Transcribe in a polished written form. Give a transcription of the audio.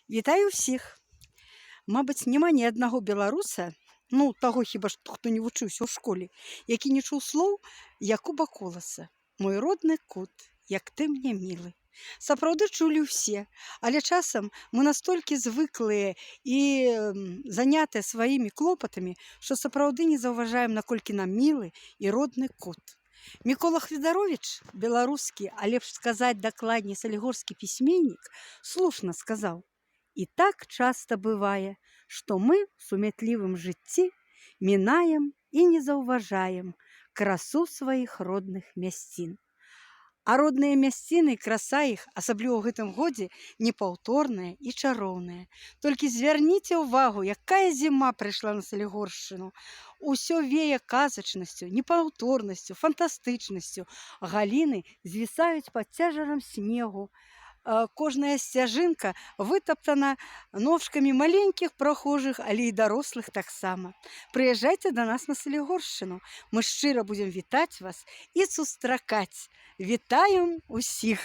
Вітаю ўсіх. Мабыць, няма ні аднаго беларуса, таго хіба што хто не вучыўся ў школе, які не чуў слоў Якуба Коласа. Мой родны кут, як ты мне мілы. Сапраўды чулі ўсе, але часам мы настолькі звыклыя і занятыя сваімі клопатамі, што сапраўды не заўважаем, наколькі нам мілы і родны кут. Мікола Хведаровіч, беларускі, а лепш сказаць дакладней салігорскі пісьменнік, слушна сказаў: «І так часто бывае, што мы в сумятлівым жыцці мінаем і не заўважаем красу сваіх родных мясцін. А родныя мясціны, краса іх, асабліва ў гэтым годзе, непаўторная і чароўная. Толькі звярніце ўвагу, якая зіма прыйшла на Салігоршчыну. Усё вее казачнасцю, непаўторнасцю, фантастычнасцю. Галіны звісаюць пад цяжарам снегу. Кожная сцяжынка вытаптана ножкамі маленькіх прахожых, але і дарослых таксама. Прыязджайце да нас на Салігоршчыну. Мы шчыра будзем вітаць вас і сустракаць. Вітаем усіх!